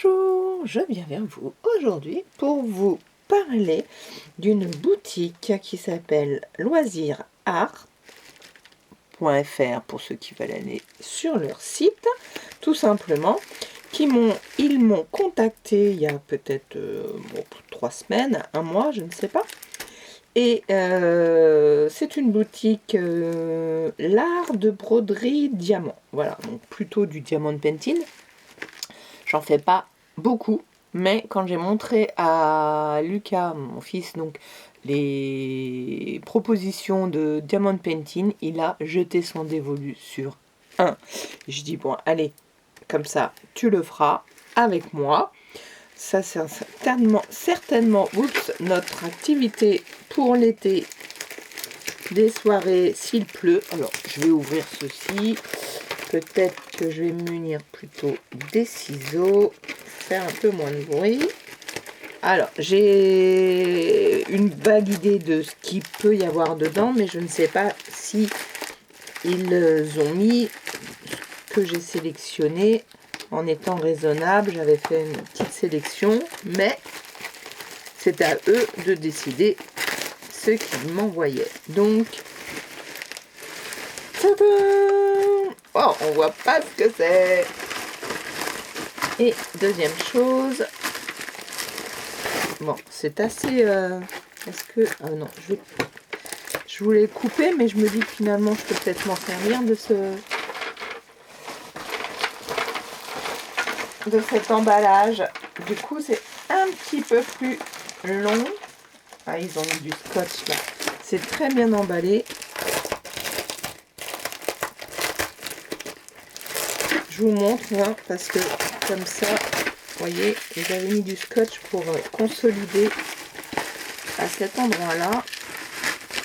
Bonjour, je viens vers vous aujourd'hui pour vous parler d'une boutique qui s'appelle loisirsart.fr pour ceux qui veulent aller sur leur site, tout simplement, ils m'ont contacté il y a peut-être 3 semaines, un mois, je ne sais pas. Et c'est une boutique l'art de broderie diamant. Voilà, donc plutôt du diamant painting. J'en fais pas beaucoup, mais quand j'ai montré à Lucas, mon fils, donc les propositions de diamond painting, il a jeté son dévolu sur un. Je dis bon, allez, comme ça, tu le feras avec moi. Ça, c'est certainement notre activité pour l'été, des soirées s'il pleut. Alors, je vais ouvrir ceci. Peut-être que je vais me munir plutôt des ciseaux, faire un peu moins de bruit. Alors, j'ai une vague idée de ce qu'il peut y avoir dedans, mais je ne sais pas si ils ont mis ce que j'ai sélectionné en étant raisonnable. J'avais fait une petite sélection, mais c'est à eux de décider ce qu'ils m'envoyaient. Donc, oh, on voit pas ce que c'est. Et deuxième chose, bon, c'est assez. Est-ce que ah non, je voulais couper, mais je me dis que finalement, je peux peut-être m'en servir de cet emballage. Du coup, c'est un petit peu plus long. Ah, ils ont mis du scotch là. C'est très bien emballé. Je vous montre hein, parce que comme ça, vous voyez, j'avais mis du scotch pour consolider à cet endroit-là.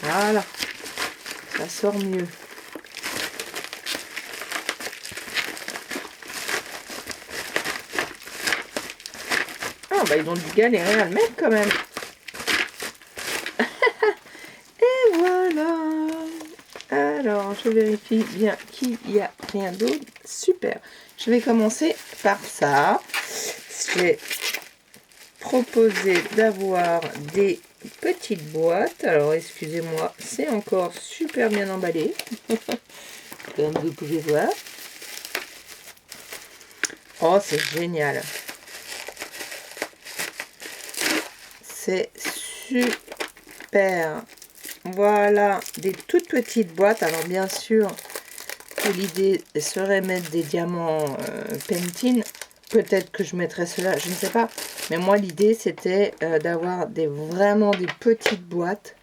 Voilà, ça sort mieux. Ah bah ils ont dû galérer à le mettre quand même. Et voilà. Alors, je vérifie bien qu'il n'y a rien d'autre. Super. Je vais commencer par ça. J'ai proposé d'avoir des petites boîtes. Alors, excusez-moi, c'est encore super bien emballé. Comme vous pouvez voir. Oh, c'est génial. C'est super. Voilà, des toutes petites boîtes. Alors, bien sûr, l'idée serait mettre des diamants painting. Peut-être que je mettrais cela, je ne sais pas. Mais moi, l'idée, c'était d'avoir vraiment des petites boîtes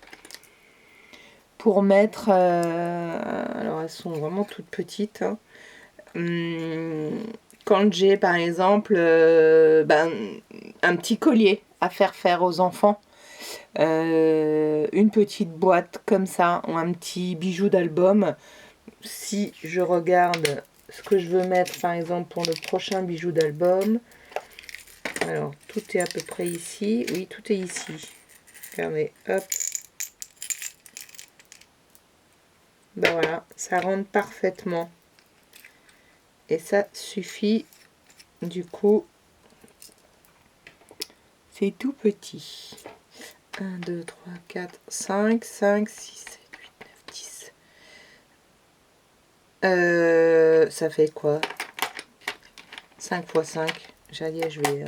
pour mettre... alors, elles sont vraiment toutes petites. Hein. Quand j'ai, par exemple, un petit collier à faire aux enfants, une petite boîte comme ça, ou un petit bijou d'album, si je regarde ce que je veux mettre, par exemple, pour le prochain bijou d'album, alors, tout est à peu près ici. Oui, tout est ici. Regardez, hop. Ben voilà, ça rentre parfaitement. Et ça suffit. Du coup, c'est tout petit. 1, 2, 3, 4, 5, 5, 6, 7, 8, 9, 10. Ça fait quoi? 5 x 5. J'allais, je vais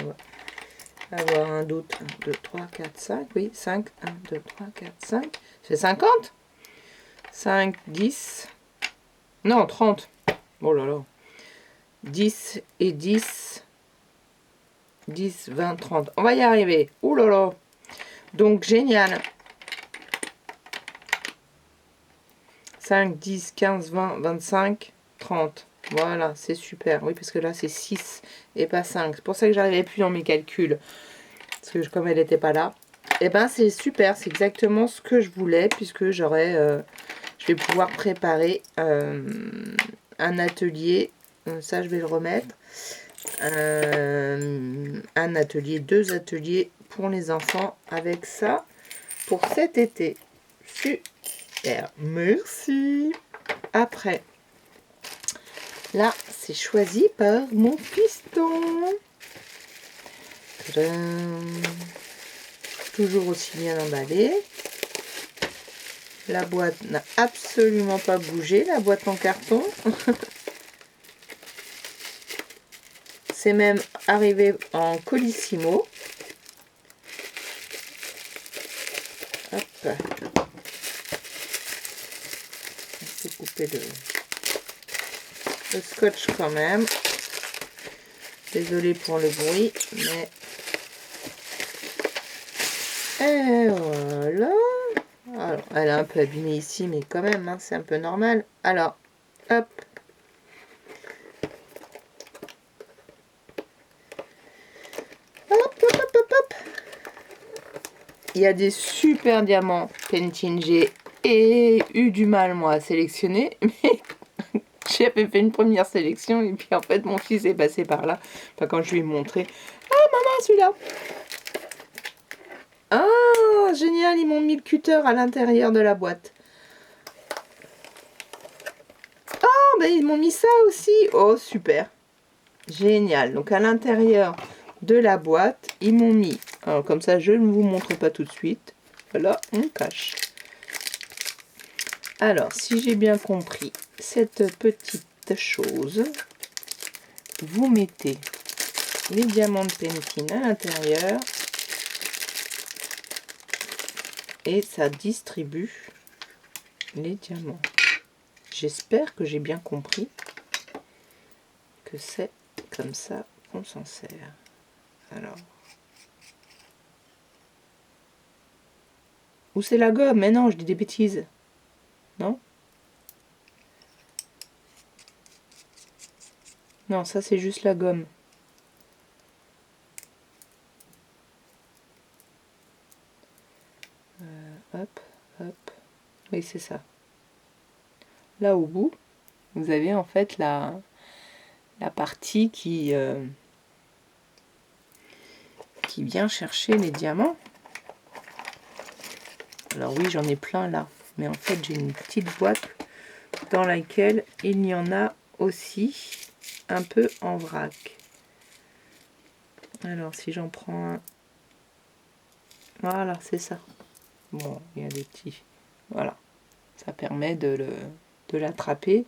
avoir un doute. 1, 2, 3, 4, 5. Oui, 5. 1, 2, 3, 4, 5. Ça fait 50. 5, 10. Non, 30. Oh là là. 10 et 10. 10, 20, 30. On va y arriver. Ouh là là. Donc, génial. 5, 10, 15, 20, 25, 30. Voilà, c'est super. Oui, parce que là, c'est 6 et pas 5. C'est pour ça que j'arrivais plus dans mes calculs. Parce que comme elle n'était pas là. Et ben, c'est super. C'est exactement ce que je voulais. Puisque j'aurais... je vais pouvoir préparer un atelier. Ça, je vais le remettre. Un atelier, 2 ateliers pour les enfants avec ça pour cet été. Super, merci. Après, là, c'est choisi par mon piston. Tadam. Toujours aussi bien emballé. La boîte n'a absolument pas bougé, la boîte en carton. C'est même arrivé en colissimo. Hop. On peut couper le scotch quand même. Désolée pour le bruit, mais... Et voilà. Alors, elle est un peu abîmée ici, mais quand même, hein, c'est un peu normal. Alors, hop. Hop, hop, hop, hop, hop. Il y a des super diamants Pantene. J'ai eu du mal, moi, à sélectionner, mais j'avais fait une première sélection, et puis en fait, mon fils est passé par là. Enfin, quand je lui ai montré, ah, maman, celui-là. Ah, génial, ils m'ont mis le cutter à l'intérieur de la boîte. Oh, ben ils m'ont mis ça aussi. Oh, super. Génial. Donc, à l'intérieur de la boîte, ils m'ont mis... Alors, comme ça, je ne vous montre pas tout de suite. Voilà, on cache. Alors, si j'ai bien compris, cette petite chose, vous mettez les diamants de Pantene à l'intérieur. Et ça distribue les diamants. J'espère que j'ai bien compris que c'est comme ça qu'on s'en sert. Alors. Où c'est la gomme? Mais non, je dis des bêtises. Non? Non, ça c'est juste la gomme. Hop, hop. Oui, c'est ça. Là au bout, vous avez en fait la partie qui vient chercher les diamants. Alors oui, j'en ai plein là. Mais en fait, j'ai une petite boîte dans laquelle il y en a aussi un peu en vrac. Alors, si j'en prends un... Voilà, c'est ça. Bon, il y a des petits... Voilà. Ça permet de l'attraper.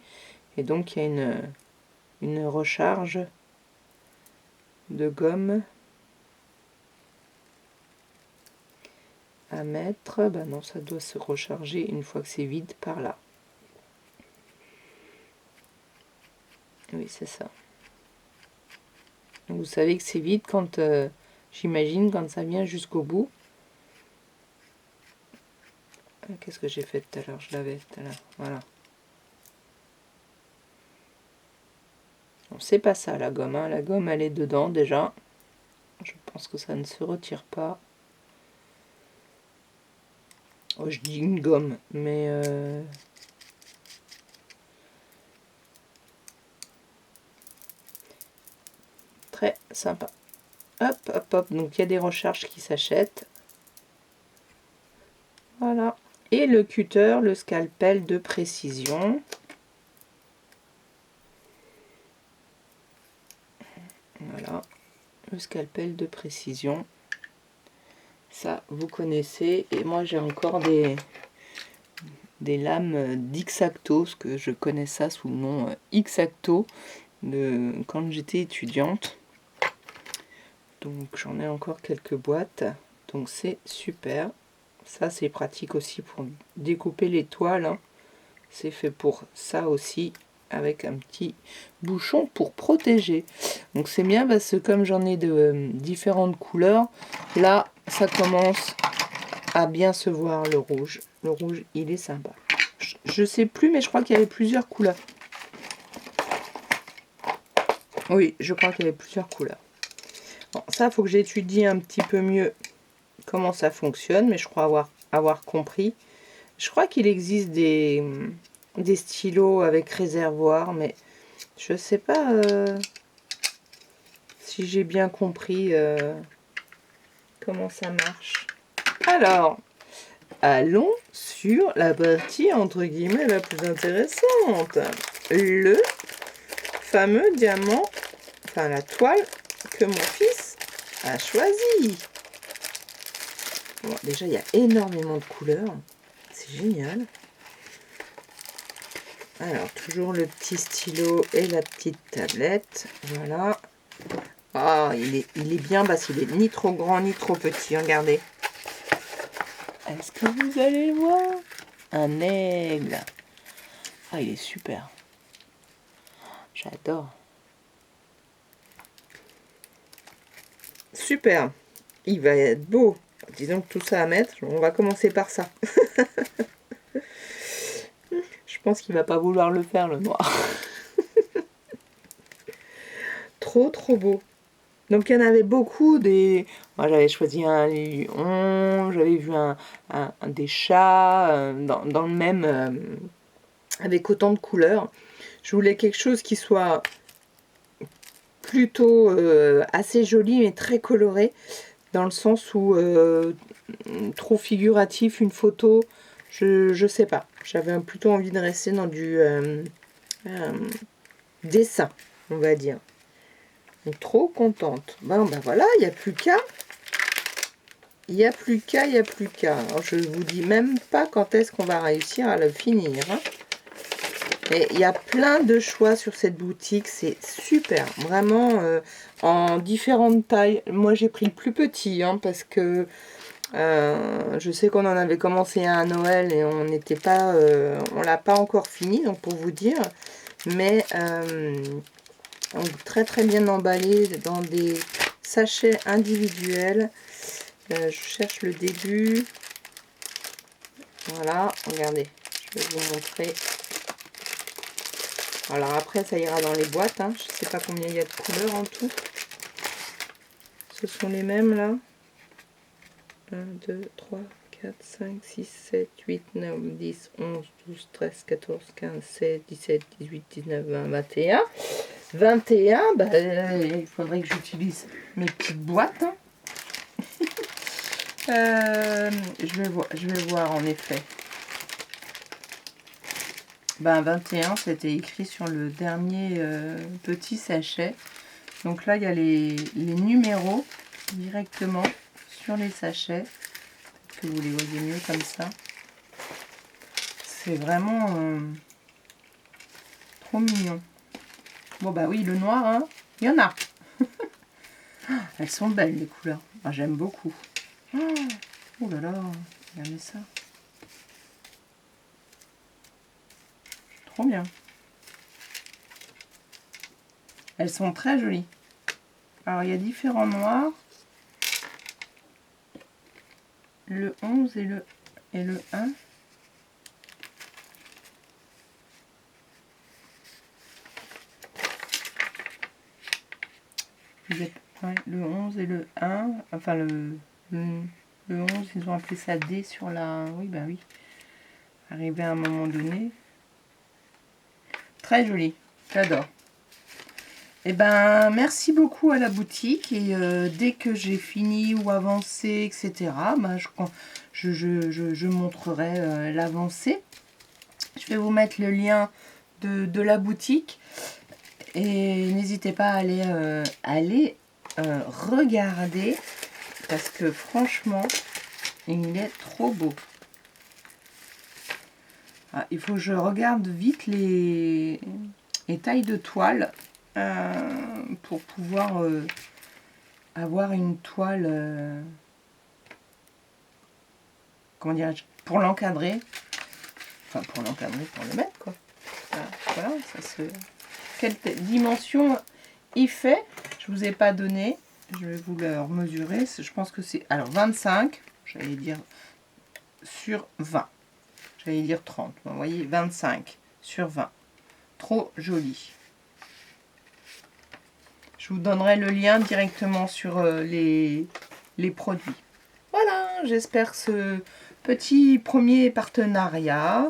Et donc, il y a une recharge de gomme à mettre. Ben non, ça doit se recharger une fois que c'est vide par là. Oui, c'est ça. Donc, vous savez que c'est vide quand, j'imagine, quand ça vient jusqu'au bout. Qu'est-ce que j'ai fait tout à l'heure? Je l'avais tout à l'heure. Voilà. Bon, c'est pas ça la gomme. Hein. La gomme, elle est dedans déjà. Je pense que ça ne se retire pas. Oh, je dis une gomme, mais... Très sympa. Hop, hop, hop. Donc, il y a des recharges qui s'achètent. Voilà. Et le cutter, le scalpel de précision. Voilà. Le scalpel de précision. Ça, vous connaissez. Et moi, j'ai encore des lames d'X-Acto, parce que je connais ça sous le nom X-Acto, quand j'étais étudiante. Donc, j'en ai encore quelques boîtes. Donc, c'est super. Ça, c'est pratique aussi pour découper les toiles. Hein. C'est fait pour ça aussi, avec un petit bouchon pour protéger. Donc, c'est bien parce que comme j'en ai de différentes couleurs, là, ça commence à bien se voir le rouge. Le rouge, il est sympa. Je sais plus, mais je crois qu'il y avait plusieurs couleurs. Oui, je crois qu'il y avait plusieurs couleurs. Bon, ça, il faut que j'étudie un petit peu mieux comment ça fonctionne, mais je crois avoir compris. Je crois qu'il existe des stylos avec réservoir, mais je sais pas si j'ai bien compris comment ça marche. Alors, allons sur la partie entre guillemets la plus intéressante. Le fameux diamant, enfin la toile que mon fils a choisi. Bon, déjà, il y a énormément de couleurs. C'est génial. Alors, toujours le petit stylo et la petite tablette. Voilà. Ah, il est bien parce qu'il est ni trop grand ni trop petit. Regardez. Est-ce que vous allez le voir? Un aigle. Ah, il est super. J'adore. Super. Il va être beau. Disons que tout ça à mettre, on va commencer par ça. Je pense qu'il va pas vouloir le faire, le noir. Trop, trop beau. Donc, il y en avait beaucoup des... Moi, j'avais choisi un lion, j'avais vu des chats dans le même... avec autant de couleurs. Je voulais quelque chose qui soit plutôt assez joli, mais très coloré. Dans le sens où trop figuratif, une photo, je sais pas. J'avais plutôt envie de rester dans du dessin, on va dire. Donc, trop contente. Ben voilà, il n'y a plus qu'à. Il n'y a plus qu'à, il n'y a plus qu'à. Alors, je vous dis même pas quand est-ce qu'on va réussir à le finir. Hein. Et il y a plein de choix sur cette boutique. C'est super. Vraiment, en différentes tailles. Moi, j'ai pris le plus petit, hein, parce que je sais qu'on en avait commencé un à Noël et on n'était pas... on l'a pas encore fini, donc pour vous dire. Mais... donc, très très bien emballé dans des sachets individuels. Je cherche le début. Voilà, regardez, je vais vous montrer. Alors après, ça ira dans les boîtes. Hein. Je ne sais pas combien il y a de couleurs en tout. Ce sont les mêmes là. 1, 2, 3, 4, 5, 6, 7, 8, 9, 10, 11, 12, 13, 14, 15, 16, 17, 18, 19, 20, 21. 21, bah, il faudrait que j'utilise mes petites boîtes. Hein. Je vais voir en effet. Ben 21, c'était écrit sur le dernier petit sachet. Donc là, il y a les numéros directement sur les sachets. Peut-être que vous les voyez mieux comme ça. C'est vraiment trop mignon. Bon bah oui, le noir, hein, il y en a. Elles sont belles les couleurs. Ah, j'aime beaucoup. Oh là là, regardez ça. Trop bien. Elles sont très jolies. Alors, il y a différents noirs. Le 11 et le 1. Ouais, le 11 et le 1. Enfin, le 11, ils ont appelé ça D sur la... Oui, bah oui. Arrivé à un moment donné. Très joli. J'adore. Eh ben, merci beaucoup à la boutique. Et dès que j'ai fini ou avancé, etc., bah, je montrerai l'avancée. Je vais vous mettre le lien de la boutique. Et n'hésitez pas à aller regarder. Parce que franchement, il est trop beau. Ah, il faut que je regarde vite les tailles de toile pour pouvoir avoir une toile, comment dirais-je, pour l'encadrer. Enfin, pour l'encadrer, pour le mettre, quoi. Voilà, ça se... Quelle dimension il fait? Je vous ai pas donné. Je vais vous le mesurer. Je pense que c'est... Alors, 25, j'allais dire sur 20. J'allais dire 30. Vous voyez, 25 sur 20. Trop joli. Je vous donnerai le lien directement sur les produits. Voilà, j'espère que ce petit premier partenariat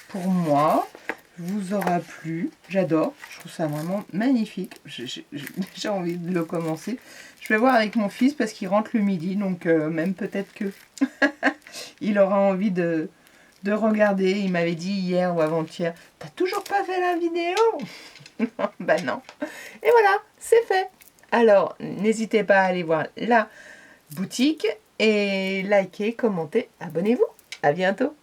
pour moi vous aura plu. J'adore, je trouve ça vraiment magnifique. J'ai envie de le commencer. Je vais voir avec mon fils parce qu'il rentre le midi, donc même peut-être que il aura envie de regarder. Il m'avait dit hier ou avant-hier, t'as toujours pas fait la vidéo? Ben non. Et voilà, c'est fait. Alors, n'hésitez pas à aller voir la boutique et likez, commentez, abonnez-vous. À bientôt.